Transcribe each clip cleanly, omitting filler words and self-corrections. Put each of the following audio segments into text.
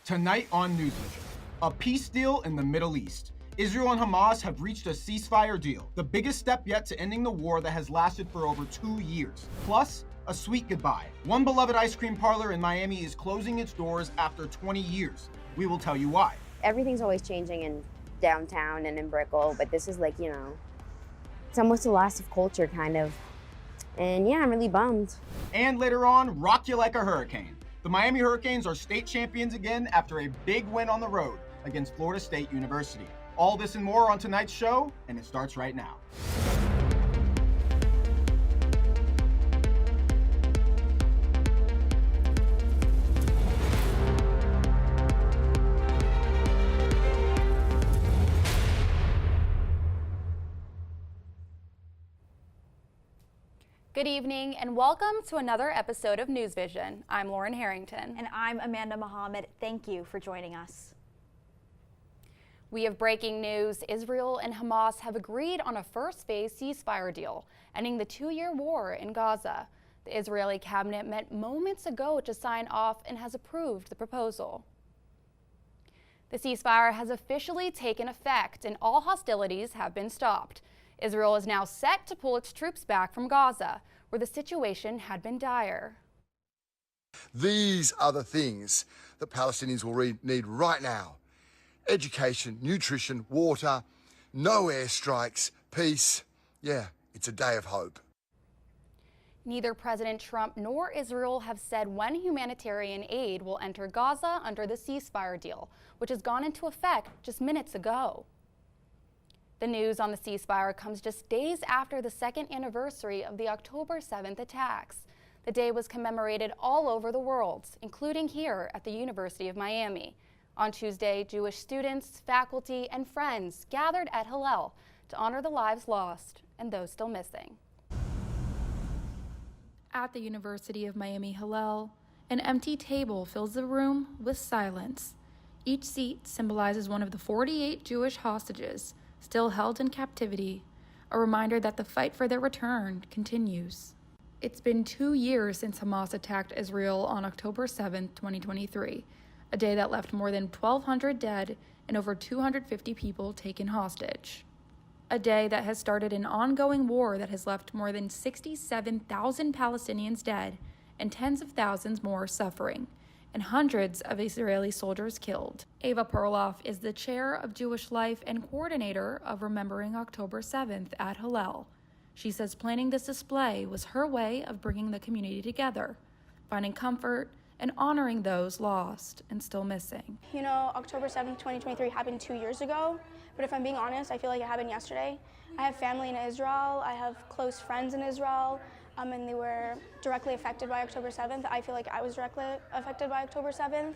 Tonight on NewsVision, a peace deal in the Middle East. Israel and Hamas have reached a ceasefire deal, the biggest step yet to ending the war that has lasted for over 2 years. Plus, a sweet goodbye. One beloved ice cream parlor in Miami is closing its doors after 20 years. We will tell you why. Everything's always changing in downtown and in Brickell, but this is like, it's almost a loss of culture, kind of. And yeah, I'm really bummed. And later on, rock you like a hurricane. The Miami Hurricanes are state champions again after a big win on the road against Florida State University. All this and more on tonight's show, and it starts right now. Good evening and welcome to another episode of NewsVision. I'm Lauren Harrington. And I'm Amanda Muhammad. Thank you for joining us. We have breaking news. Israel and Hamas have agreed on a first phase ceasefire deal, ending the 2-year war in Gaza. The Israeli cabinet met moments ago to sign off and has approved the proposal. The ceasefire has officially taken effect and all hostilities have been stopped. Israel is now set to pull its troops back from Gaza, where the situation had been dire. These are the things that Palestinians will need right now. Education, nutrition, water, no airstrikes, peace. Yeah, it's a day of hope. Neither President Trump nor Israel have said when humanitarian aid will enter Gaza under the ceasefire deal, which has gone into effect just minutes ago. The news on the ceasefire comes just days after the second anniversary of the October 7th attacks. The day was commemorated all over the world, including here at the University of Miami. On Tuesday, Jewish students, faculty, and friends gathered at Hillel to honor the lives lost and those still missing. At the University of Miami Hillel, an empty table fills the room with silence. Each seat symbolizes one of the 48 Jewish hostages still held in captivity, a reminder that the fight for their return continues. It's been 2 years since Hamas attacked Israel on October 7, 2023, a day that left more than 1,200 dead and over 250 people taken hostage. A day that has started an ongoing war that has left more than 67,000 Palestinians dead and tens of thousands more suffering, and hundreds of Israeli soldiers killed. Ava Perloff is the chair of Jewish Life and coordinator of Remembering October 7th at Hillel. She says planning this display was her way of bringing the community together, finding comfort and honoring those lost and still missing. October 7th, 2023 happened 2 years ago, but if I'm being honest, I feel like it happened yesterday. I have family in Israel, I have close friends in Israel, and they were directly affected by October 7th. I feel like I was directly affected by October 7th.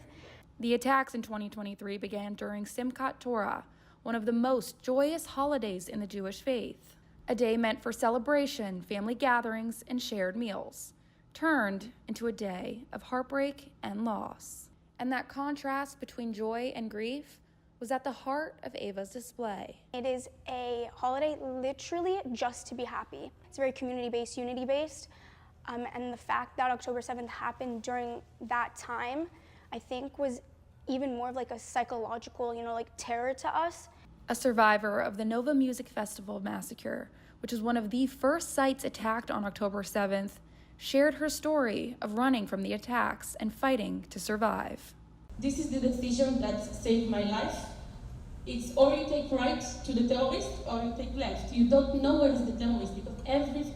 The attacks in 2023 began during Simchat Torah, one of the most joyous holidays in the Jewish faith. A day meant for celebration, family gatherings, and shared meals, turned into a day of heartbreak and loss. And that contrast between joy and grief was at the heart of Ava's display. It is a holiday literally just to be happy. It's very community-based, unity-based, and the fact that October 7th happened during that time, I think was even more of like a psychological, terror to us. A survivor of the Nova Music Festival massacre, which was one of the first sites attacked on October 7th, shared her story of running from the attacks and fighting to survive. This is the decision that saved my life. It's or you take right to the terrorist or you take left. You don't know where is the terrorist because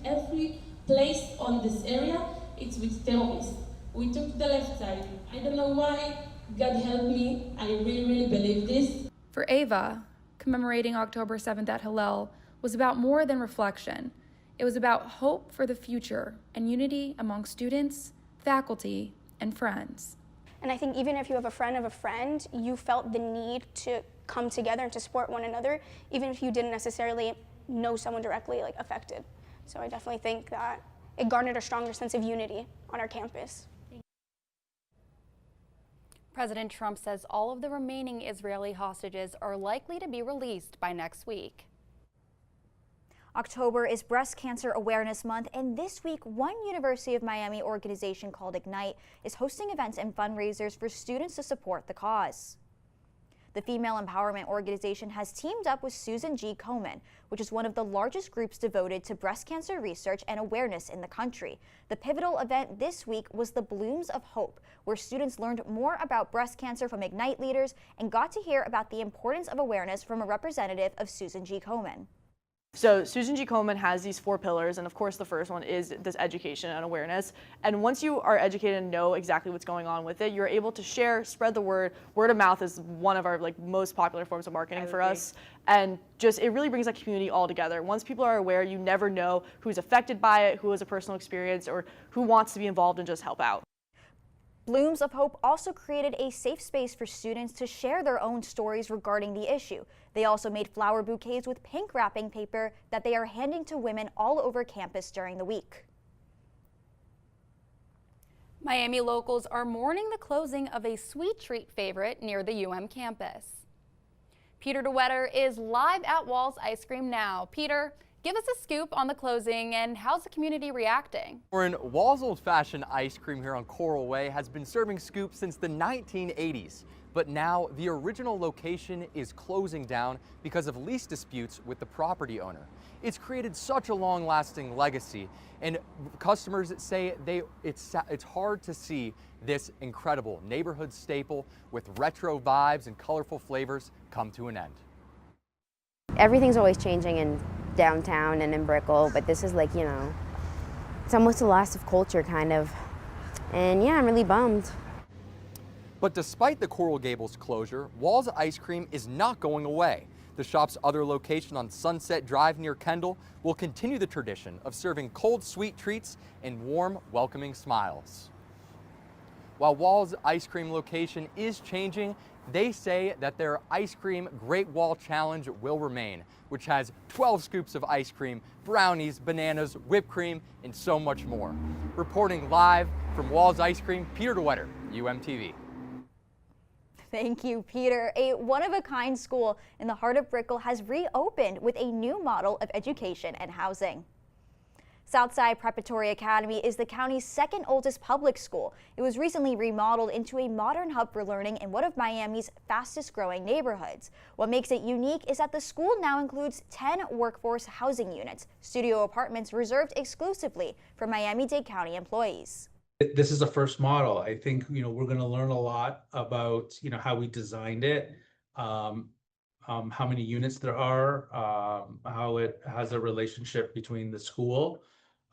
every place on this area, it's with terrorists. We took the left side. I don't know why. God help me. I really believe this. For Ava, commemorating October 7th at Hillel was about more than reflection. It was about hope for the future and unity among students, faculty, and friends. And I think even if you have a friend of a friend, you felt the need to come together and to support one another, even if you didn't necessarily know someone directly affected. So I definitely think that it garnered a stronger sense of unity on our campus. President Trump says all of the remaining Israeli hostages are likely to be released by next week. October is Breast Cancer Awareness Month, and this week, one University of Miami organization called Ignite is hosting events and fundraisers for students to support the cause. The female empowerment organization has teamed up with Susan G. Komen, which is one of the largest groups devoted to breast cancer research and awareness in the country. The pivotal event this week was the Blooms of Hope, where students learned more about breast cancer from Ignite leaders and got to hear about the importance of awareness from a representative of Susan G. Komen. So Susan G. Komen has these 4 pillars, and of course the first one is this education and awareness. And once you are educated and know exactly what's going on with it, you're able to share, spread the word. Word of mouth is one of our most popular forms of marketing for us. And just it really brings that community all together. Once people are aware, you never know who's affected by it, who has a personal experience, or who wants to be involved and just help out. Blooms of Hope also created a safe space for students to share their own stories regarding the issue. They also made flower bouquets with pink wrapping paper that they are handing to women all over campus during the week. Miami locals are mourning the closing of a sweet treat favorite near the UM campus. Peter DeWetter is live at Wall's Ice Cream now. Peter, give us a scoop on the closing and how's the community reacting? Wall's old-fashioned ice cream here on Coral Way has been serving scoops since the 1980s. But now the original location is closing down because of lease disputes with the property owner. It's created such a long-lasting legacy, and customers say it's hard to see this incredible neighborhood staple with retro vibes and colorful flavors come to an end. Everything's always changing in downtown and in Brickell, but this is it's almost a loss of culture kind of. And yeah, I'm really bummed. But despite the Coral Gables closure, Wall's Ice Cream is not going away. The shop's other location on Sunset Drive near Kendall will continue the tradition of serving cold, sweet treats and warm, welcoming smiles. While Wall's Ice Cream location is changing, they say that their Ice Cream Great Wall Challenge will remain, which has 12 scoops of ice cream, brownies, bananas, whipped cream, and so much more. Reporting live from Wall's Ice Cream, Peter DeWetter, UMTV. Thank you, Peter. A one-of-a-kind school in the heart of Brickell has reopened with a new model of education and housing. Southside Preparatory Academy is the county's second oldest public school. It was recently remodeled into a modern hub for learning in one of Miami's fastest growing neighborhoods. What makes it unique is that the school now includes 10 workforce housing units, studio apartments reserved exclusively for Miami-Dade County employees. This is the first model. I think, we're going to learn a lot about, how we designed it, how many units there are, how it has a relationship between the school.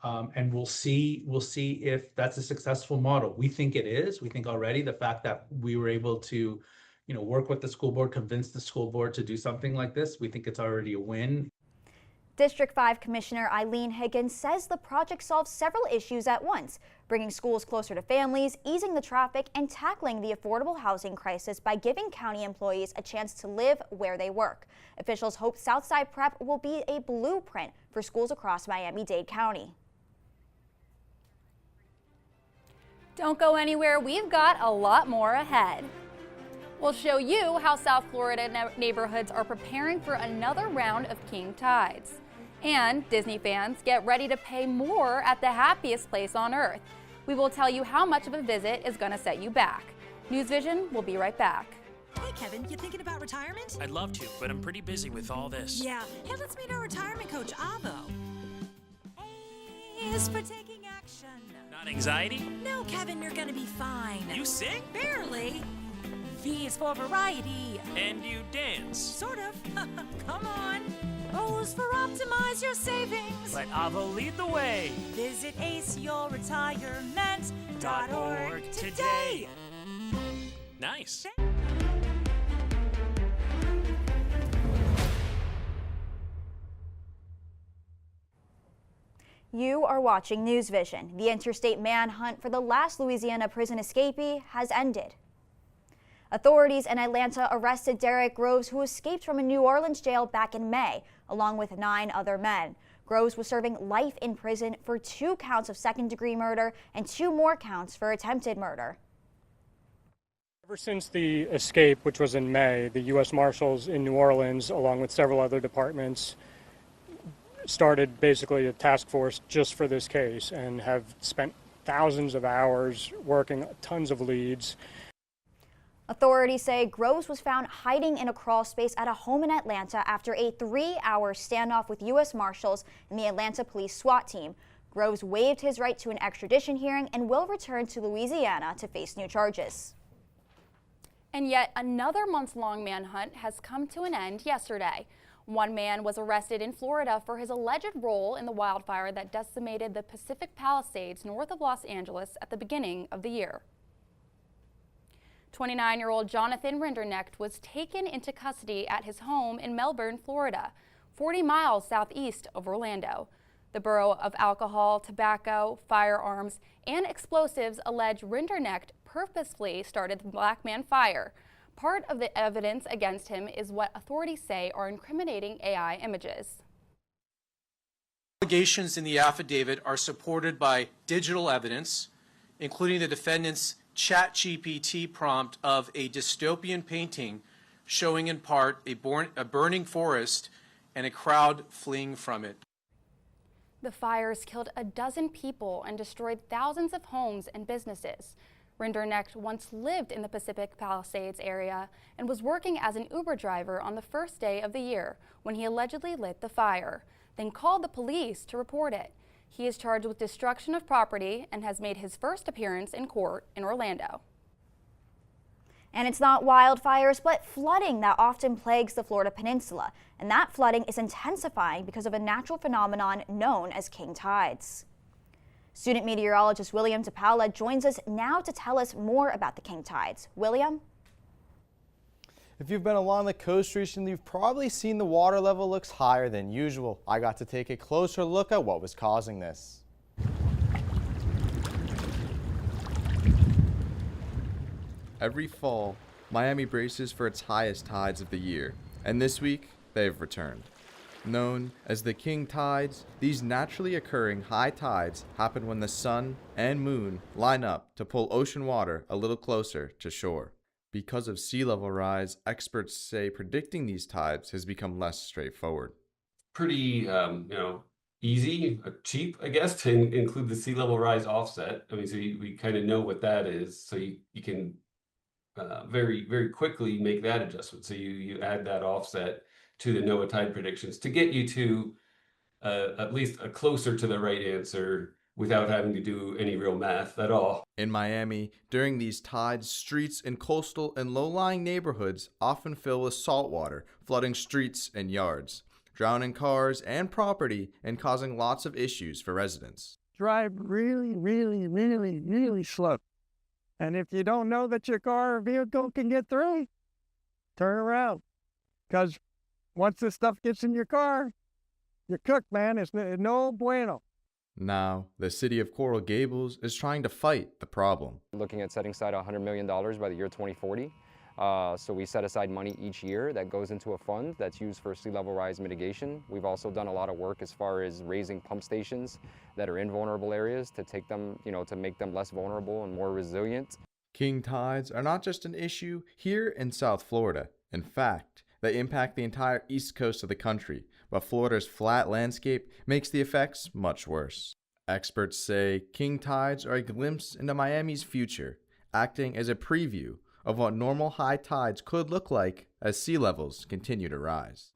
And we'll see if that's a successful model. We think it is. We think already the fact that we were able to, work with the school board, convince the school board to do something like this, we think it's already a win. District 5 Commissioner Eileen Higgins says the project solves several issues at once, bringing schools closer to families, easing the traffic, and tackling the affordable housing crisis by giving county employees a chance to live where they work. Officials hope Southside Prep will be a blueprint for schools across Miami-Dade County. Don't go anywhere, we've got a lot more ahead. We'll show you how South Florida neighborhoods are preparing for another round of king tides. And Disney fans, get ready to pay more at the happiest place on earth. We will tell you how much of a visit is going to set you back. NewsVision will be right back. Hey Kevin, you thinking about retirement? I'd love to, but I'm pretty busy with all this. Yeah, hey, let's meet our retirement coach, Avo. A is for taking action. Not anxiety? No, Kevin, you're gonna be fine. You sing? Barely. V is for variety. And you dance? Sort of. Come on. O is for optimize your savings. Let Avo lead the way. Visit aceyourretirement.org today. Nice. You are watching NewsVision. The interstate manhunt for the last Louisiana prison escapee has ended. Authorities in Atlanta arrested Derek Groves, who escaped from a New Orleans jail back in May, along with 9 other men. Groves was serving life in prison for 2 counts of second-degree murder and 2 more counts for attempted murder. Ever since the escape, which was in May, the U.S. Marshals in New Orleans, along with several other departments, started basically a task force just for this case and have spent thousands of hours working tons of leads. Authorities say Groves was found hiding in a crawl space at a home in Atlanta after a 3-hour standoff with U.S. Marshals and the Atlanta Police SWAT team. Groves waived his right to an extradition hearing and will return to Louisiana to face new charges. And yet another months-long manhunt has come to an end yesterday. One man was arrested in Florida for his alleged role in the wildfire that decimated the Pacific Palisades north of Los Angeles at the beginning of the year. 29-year-old Jonathan Rinderknecht was taken into custody at his home in Melbourne, Florida, 40 miles southeast of Orlando. The Bureau of Alcohol, Tobacco, Firearms, and Explosives allege Rinderknecht purposefully started the Black Man fire. Part of the evidence against him is what authorities say are incriminating AI images. Allegations in the affidavit are supported by digital evidence, including the defendant's ChatGPT prompt of a dystopian painting showing in part a burning forest and a crowd fleeing from it. The fires killed a dozen people and destroyed thousands of homes and businesses. Rinderknecht once lived in the Pacific Palisades area and was working as an Uber driver on the first day of the year when he allegedly lit the fire, then called the police to report it. He is charged with destruction of property and has made his first appearance in court in Orlando. And it's not wildfires, but flooding that often plagues the Florida Peninsula. And that flooding is intensifying because of a natural phenomenon known as king tides. Student meteorologist William DePaula joins us now to tell us more about the king tides. William? If you've been along the coast recently, you've probably seen the water level looks higher than usual. I got to take a closer look at what was causing this. Every fall, Miami braces for its highest tides of the year, and this week, they've returned. Known as the king tides, these naturally occurring high tides happen when the sun and moon line up to pull ocean water a little closer to shore. Because of sea level rise, experts say predicting these tides has become less straightforward. Pretty, easy, cheap, I guess, to include the sea level rise offset. I mean, so we kind of know what that is, so you can very, very quickly make that adjustment. So you add that offset to the NOAA tide predictions to get you to at least a closer to the right answer without having to do any real math at all. In Miami, during these tides, streets in coastal and low-lying neighborhoods often fill with salt water, flooding streets and yards, drowning cars and property, and causing lots of issues for residents. Drive really, really, really, really slow. And if you don't know that your car or vehicle can get through, turn around. Because once this stuff gets in your car, you're cooked, man. It's no bueno. Now, the city of Coral Gables is trying to fight the problem. Looking at setting aside $100 million by the year 2040. So we set aside money each year that goes into a fund that's used for sea level rise mitigation. We've also done a lot of work as far as raising pump stations that are in vulnerable areas to take them, to make them less vulnerable and more resilient. King tides are not just an issue here in South Florida. In fact, they impact the entire east coast of the country, but Florida's flat landscape makes the effects much worse. Experts say king tides are a glimpse into Miami's future, acting as a preview of what normal high tides could look like as sea levels continue to rise.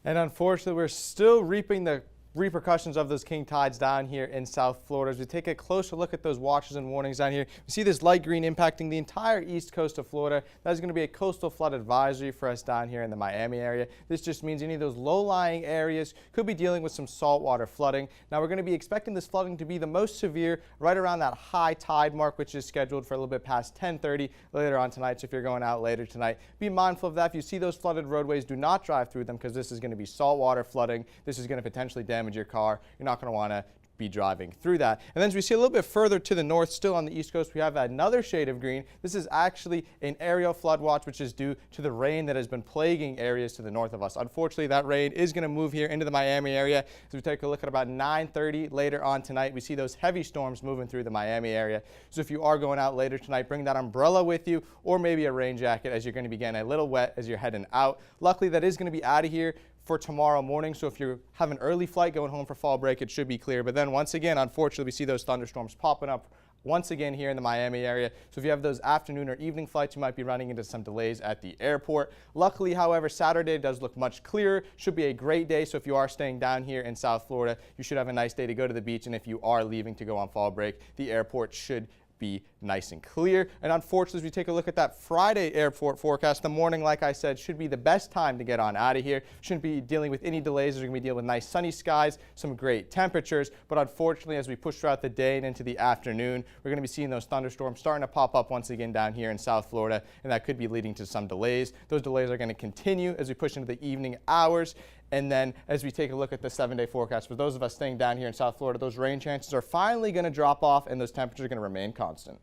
And unfortunately, we're still reaping the repercussions of those king tides down here in South Florida. As we take a closer look at those watches and warnings down here, we see this light green impacting the entire east coast of Florida. That is going to be a coastal flood advisory for us down here in the Miami area. This just means any of those low-lying areas could be dealing with some saltwater flooding. Now, we're going to be expecting this flooding to be the most severe right around that high tide mark, which is scheduled for a little bit past 10:30 later on tonight. So if you're going out later tonight, be mindful of that. If you see those flooded roadways, do not drive through them because this is going to be saltwater flooding. This is going to potentially damage your car. You're not going to want to be driving through that. And then as we see a little bit further to the north, still on the east coast, we have another shade of green. This is actually an aerial flood watch, which is due to the rain that has been plaguing areas to the north of us. Unfortunately, that rain is going to move here into the Miami area. As we take a look at about 9:30 later on tonight, we see those heavy storms moving through the Miami area. So if you are going out later tonight, bring that umbrella with you or maybe a rain jacket, as you're going to be getting a little wet as you're heading out. Luckily, that is going to be out of here for tomorrow morning, so if you have an early flight going home for fall break, it should be clear. But then once again, unfortunately, we see those thunderstorms popping up once again here in the Miami area. So if you have those afternoon or evening flights, you might be running into some delays at the airport. Luckily, however, Saturday does look much clearer. Should be a great day. So if you are staying down here in South Florida, you should have a nice day to go to the beach. And if you are leaving to go on fall break, the airport should be nice and clear. And unfortunately, as we take a look at that Friday airport forecast, the morning, like I said, should be the best time to get on out of here. Shouldn't be dealing with any delays. We're going to be dealing with nice sunny skies, some great temperatures. But unfortunately, as we push throughout the day and into the afternoon, we're going to be seeing those thunderstorms starting to pop up once again down here in South Florida, and that could be leading to some delays. Those delays are going to continue as we push into the evening hours. And then as we take a look at the 7-day forecast, for those of us staying down here in South Florida, those rain chances are finally going to drop off and those temperatures are going to remain constant.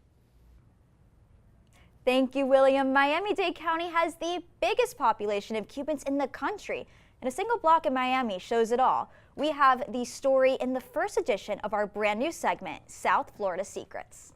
Thank you, William. Miami-Dade County has the biggest population of Cubans in the country, and a single block in Miami shows it all. We have the story in the first edition of our brand new segment, South Florida Secrets.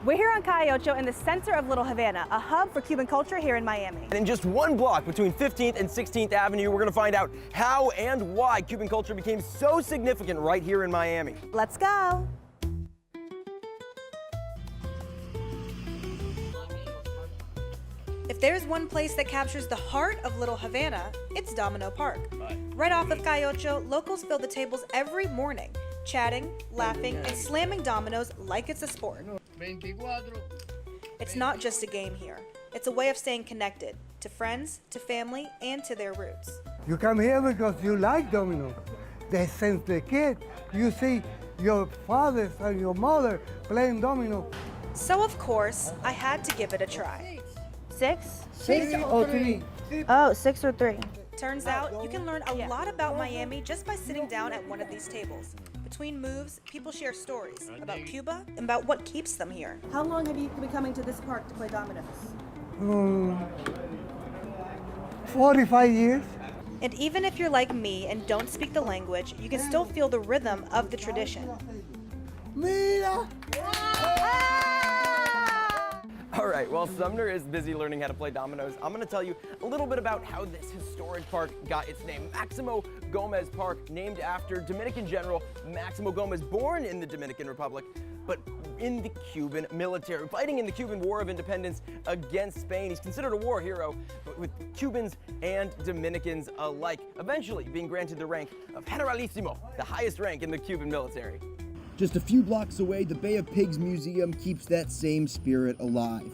We're here on Calle Ocho in the center of Little Havana, a hub for Cuban culture here in Miami. And in just one block between 15th and 16th Avenue, we're going to find out how and why Cuban culture became so significant right here in Miami. Let's go. If there's one place that captures the heart of Little Havana, it's Domino Park. Right off of Calle Ocho, locals fill the tables every morning, chatting, laughing, and slamming dominoes like it's a sport. It's not just a game here. It's a way of staying connected to friends, to family, and to their roots. You come here because you like domino. Since the kid, you see your father and your mother playing domino. So of course, I had to give it a try. 6? 6 or 3? Oh, 6 or 3. Turns out you can learn a lot about Miami just by sitting down at one of these tables. Between moves, people share stories about Cuba and about what keeps them here. How long have you been coming to this park to play dominoes? 45 years. And even if you're like me and don't speak the language, you can still feel the rhythm of the tradition. Mira! All right, while Sumner is busy learning how to play dominoes, I'm going to tell you a little bit about how this historic park got its name. Maximo Gomez Park, named after Dominican General Maximo Gomez, born in the Dominican Republic, but in the Cuban military, fighting in the Cuban War of Independence against Spain. He's considered a war hero, but with Cubans and Dominicans alike, eventually being granted the rank of Generalissimo, the highest rank in the Cuban military. Just a few blocks away, the Bay of Pigs Museum keeps that same spirit alive.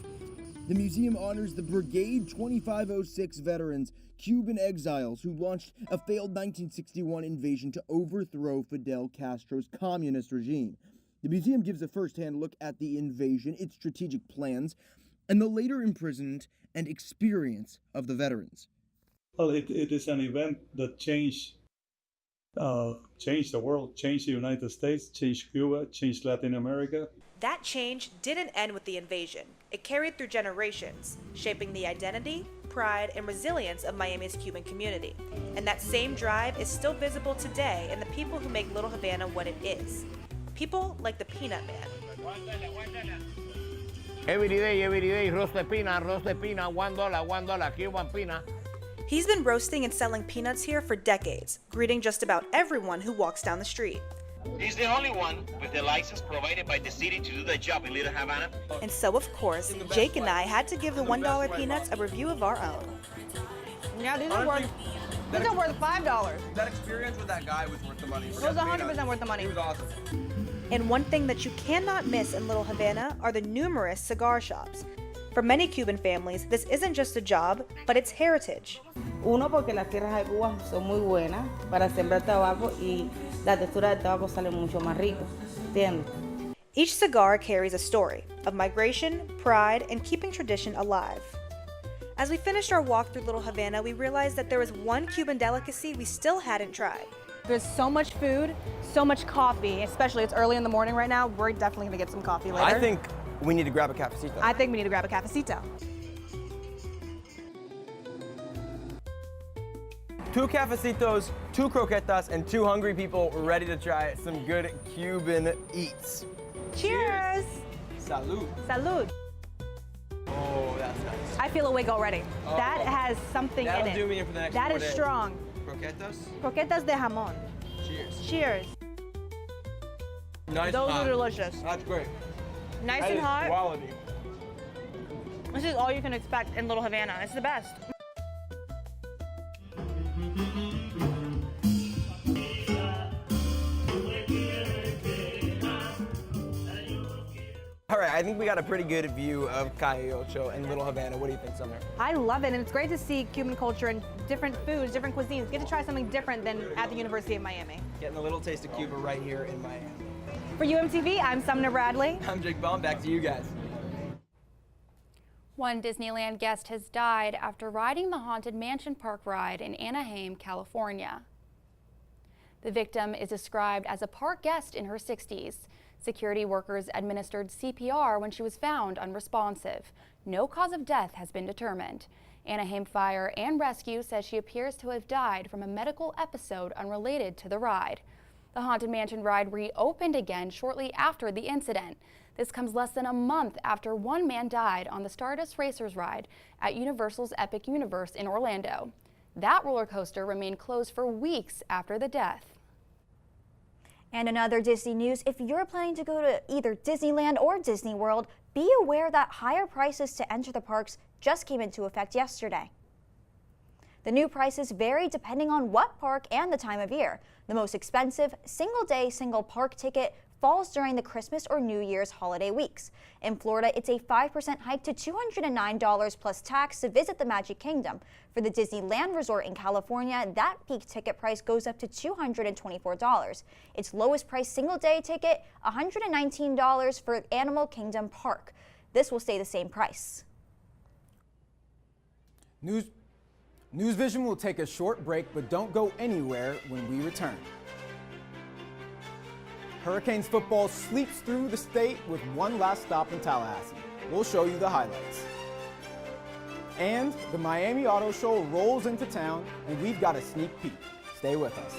The museum honors the Brigade 2506 veterans, Cuban exiles who launched a failed 1961 invasion to overthrow Fidel Castro's communist regime. The museum gives a first-hand look at the invasion, its strategic plans, and the later imprisonment and experience of the veterans. Well, it is an event that changed the world, changed the United States, changed Cuba, changed Latin America. That change didn't end with the invasion. It carried through generations, shaping the identity, pride, and resilience of Miami's Cuban community. And that same drive is still visible today in the people who make Little Havana what it is. People like the Peanut Man. Every day, roast de pina, $1, Cuban peanut. He's been roasting and selling peanuts here for decades, greeting just about everyone who walks down the street. He's the only one with the license provided by the city to do the job in Little Havana. And so, of course, Jake and I had to give the $1 peanuts a review of our own. Yeah, these are worth $5. That experience with that guy was worth the money. It was 100% worth the money. He was awesome. And one thing that you cannot miss in Little Havana are the numerous cigar shops. For many Cuban families, this isn't just a job, but it's heritage. Uno, porque las tierras de Cuba son muy buenas para sembrar tabaco y la textura del tabaco sale mucho más rico, ¿entiendes? Each cigar carries a story of migration, pride, and keeping tradition alive. As we finished our walk through Little Havana, we realized that there was one Cuban delicacy we still hadn't tried. There's so much food, so much coffee, especially it's early in the morning right now. We're definitely gonna get some coffee later. I think we need to grab a cafecito. I think we need to grab a cafecito. 2 cafecitos, 2 croquetas, and 2 hungry people ready to try some good Cuban eats. Cheers! Salud. Salud. Oh, that's nice. I feel awake already. Oh. That has something in it. That'll do me in for the next That 4 is days. strong. Croquetas? Croquetas de jamón. Cheers. Cheers. Nice. Those hot. are delicious. That's great. Nice That and is hot. quality. This is all you can expect in Little Havana. It's the best. All right, I think we got a pretty good view of Calle Ocho and Little Havana. What do you think, Sumner? I love it, and it's great to see Cuban culture and different foods, different cuisines. Get to try something different than at the University of Miami. Getting a little taste of Cuba right here in Miami. For UMTV, I'm Sumner Bradley. I'm Jake Baum. Back to you guys. One Disneyland guest has died after riding the Haunted Mansion Park ride in Anaheim, California. The victim is described as a park guest in her 60s. Security workers administered CPR when she was found unresponsive. No cause of death has been determined. Anaheim Fire and Rescue says she appears to have died from a medical episode unrelated to the ride. The Haunted Mansion ride reopened again shortly after the incident. This comes less than a month after one man died on the Stardust Racers ride at Universal's Epic Universe in Orlando. That roller coaster remained closed for weeks after the death. And in other Disney news, if you're planning to go to either Disneyland or Disney World, be aware that higher prices to enter the parks just came into effect yesterday. The new prices vary depending on what park and the time of year. The most expensive single-day, single-park ticket falls during the Christmas or New Year's holiday weeks. In Florida, it's a 5% hike to $209 plus tax to visit the Magic Kingdom. For the Disneyland Resort in California, that peak ticket price goes up to $224. Its lowest price single-day ticket, $119 for Animal Kingdom Park. This will stay the same price. NewsVision will take a short break, but don't go anywhere when we return. Hurricanes football sleeps through the state with one last stop in Tallahassee. We'll show you the highlights. And the Miami Auto Show rolls into town, and we've got a sneak peek. Stay with us.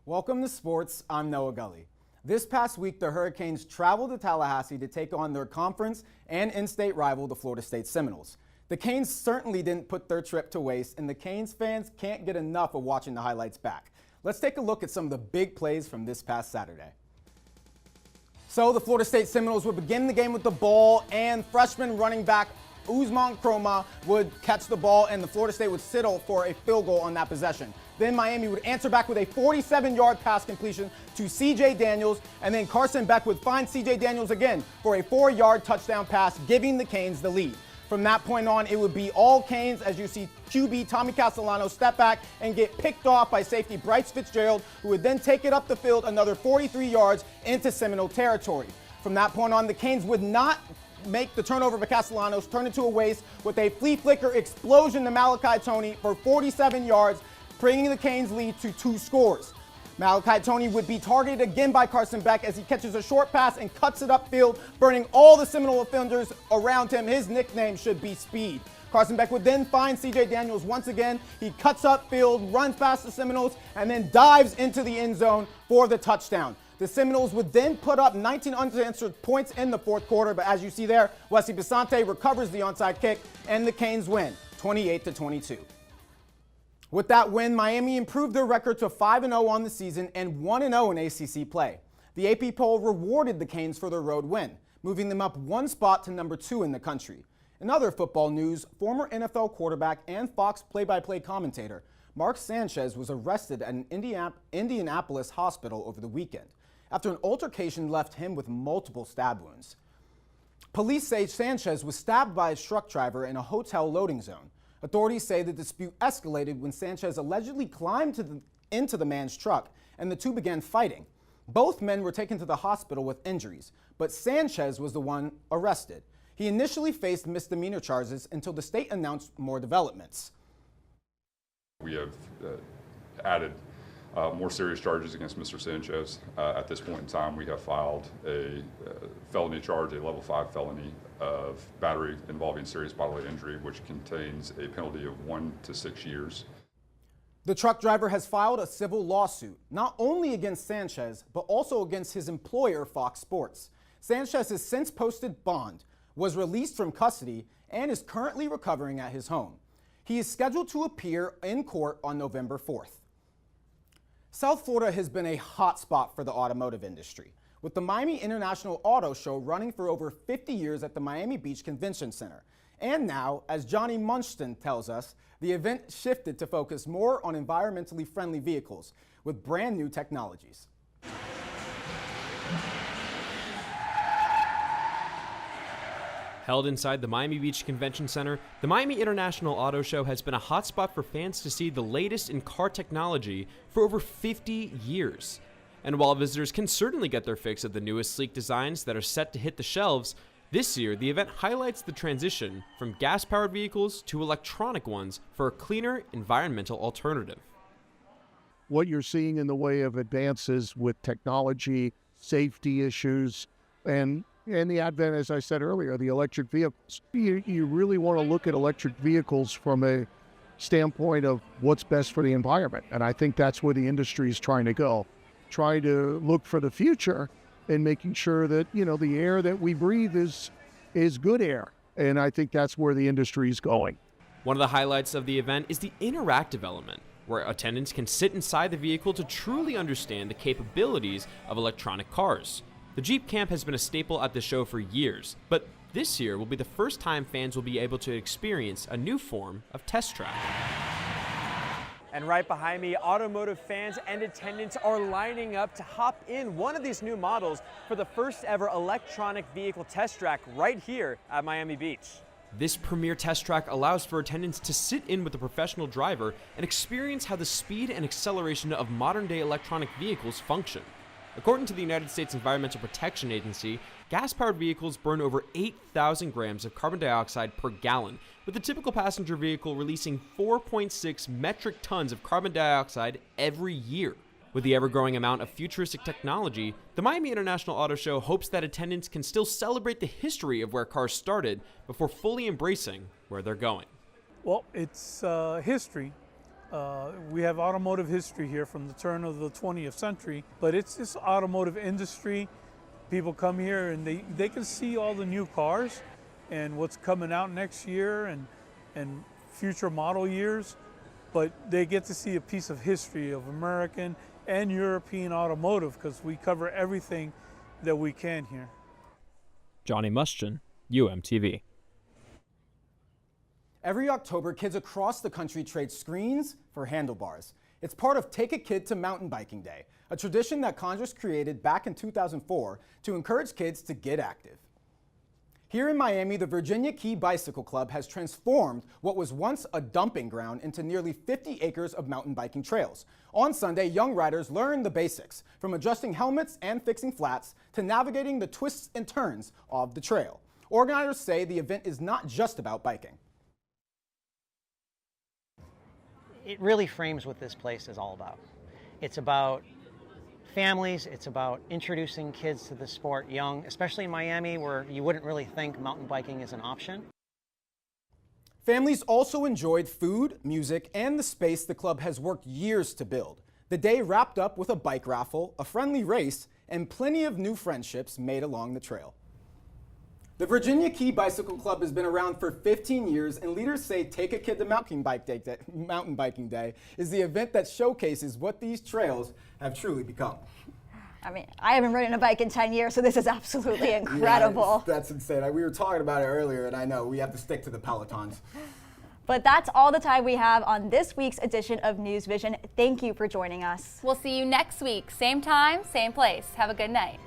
Welcome to sports. I'm Noah Gully. This past week, the Hurricanes traveled to Tallahassee to take on their conference and in-state rival, the Florida State Seminoles. The Canes certainly didn't put their trip to waste, and the Canes fans can't get enough of watching the highlights back. Let's take a look at some of the big plays from this past Saturday. So the Florida State Seminoles would begin the game with the ball, and freshman running back Usman Kroma would catch the ball, and the Florida State would settle for a field goal on that possession. Then Miami would answer back with a 47-yard pass completion to C.J. Daniels, and then Carson Beck would find C.J. Daniels again for a 4-yard touchdown pass, giving the Canes the lead. From that point on, it would be all Canes as you see QB Tommy Castellano step back and get picked off by safety Bryce Fitzgerald, who would then take it up the field another 43 yards into Seminole territory. From that point on, the Canes would not make the turnover by Castellanos turn into a waste with a flea flicker explosion to Malachi Tony for 47 yards, bringing the Canes lead to 2 scores. Malachi Tony would be targeted again by Carson Beck as he catches a short pass and cuts it upfield, burning all the Seminole defenders around him. His nickname should be Speed. Carson Beck would then find C.J. Daniels once again. He cuts upfield, runs past the Seminoles, and then dives into the end zone for the touchdown. The Seminoles would then put up 19 unanswered points in the fourth quarter, but as you see there, Wesley Bisante recovers the onside kick, and the Canes win 28-22. With that win, Miami improved their record to 5-0 on the season and 1-0 in ACC play. The AP poll rewarded the Canes for their road win, moving them up one spot to number 2 in the country. In other football news, former NFL quarterback and Fox play-by-play commentator Mark Sanchez was arrested at an Indianapolis hospital over the weekend after an altercation left him with multiple stab wounds. Police say Sanchez was stabbed by a truck driver in a hotel loading zone. Authorities say the dispute escalated when Sanchez allegedly climbed into the man's truck and the two began fighting. Both men were taken to the hospital with injuries, but Sanchez was the one arrested. He initially faced misdemeanor charges until the state announced more developments. We have added more serious charges against Mr. Sanchez. At this point in time, we have filed a felony charge, a level 5 felony of battery involving serious bodily injury, which contains a penalty of 1 to 6 years. The truck driver has filed a civil lawsuit, not only against Sanchez, but also against his employer, Fox Sports. Sanchez has since posted bond, was released from custody, and is currently recovering at his home. He is scheduled to appear in court on November 4th. South Florida has been a hot spot for the automotive industry, with the Miami International Auto Show running for over 50 years at the Miami Beach Convention Center. And now, as Johnny Munchton tells us, the event shifted to focus more on environmentally friendly vehicles with brand new technologies. Held inside the Miami Beach Convention Center, the Miami International Auto Show has been a hotspot for fans to see the latest in car technology for over 50 years. And while visitors can certainly get their fix of the newest sleek designs that are set to hit the shelves, this year the event highlights the transition from gas-powered vehicles to electronic ones for a cleaner environmental alternative. What you're seeing in the way of advances with technology, safety issues, and the advent, as I said earlier, the electric vehicles. You really want to look at electric vehicles from a standpoint of what's best for the environment. And I think that's where the industry is trying to go. Trying to look for the future and making sure that, the air that we breathe is good air. And I think that's where the industry is going. One of the highlights of the event is the interactive element, where attendants can sit inside the vehicle to truly understand the capabilities of electronic cars. The Jeep Camp has been a staple at the show for years, but this year will be the first time fans will be able to experience a new form of test track. And right behind me, automotive fans and attendants are lining up to hop in one of these new models for the first ever electronic vehicle test track right here at Miami Beach. This premier test track allows for attendants to sit in with a professional driver and experience how the speed and acceleration of modern-day electronic vehicles function. According to the United States Environmental Protection Agency, gas-powered vehicles burn over 8,000 grams of carbon dioxide per gallon, with a typical passenger vehicle releasing 4.6 metric tons of carbon dioxide every year. With the ever-growing amount of futuristic technology, the Miami International Auto Show hopes that attendants can still celebrate the history of where cars started before fully embracing where they're going. Well, it's history. We have automotive history here from the turn of the 20th century, but it's this automotive industry. People come here and they can see all the new cars and what's coming out next year and future model years, but they get to see a piece of history of American and European automotive because we cover everything that we can here. Johnny Muschin, UMTV. Every October, kids across the country trade screens for handlebars. It's part of Take a Kid to Mountain Biking Day, a tradition that Congress created back in 2004 to encourage kids to get active. Here in Miami, the Virginia Key Bicycle Club has transformed what was once a dumping ground into nearly 50 acres of mountain biking trails. On Sunday, young riders learned the basics, from adjusting helmets and fixing flats to navigating the twists and turns of the trail. Organizers say the event is not just about biking. It really frames what this place is all about. It's about families, it's about introducing kids to the sport young, especially in Miami where you wouldn't really think mountain biking is an option. Families also enjoyed food, music, and the space the club has worked years to build. The day wrapped up with a bike raffle, a friendly race, and plenty of new friendships made along the trail. The Virginia Key Bicycle Club has been around for 15 years, and leaders say Take a Kid to Mountain Biking Day is the event that showcases what these trails have truly become. I mean, I haven't ridden a bike in 10 years, so this is absolutely incredible. Yeah, that's insane. We were talking about it earlier, and I know we have to stick to the Pelotons. But that's all the time we have on this week's edition of NewsVision. Thank you for joining us. We'll see you next week. Same time, same place. Have a good night.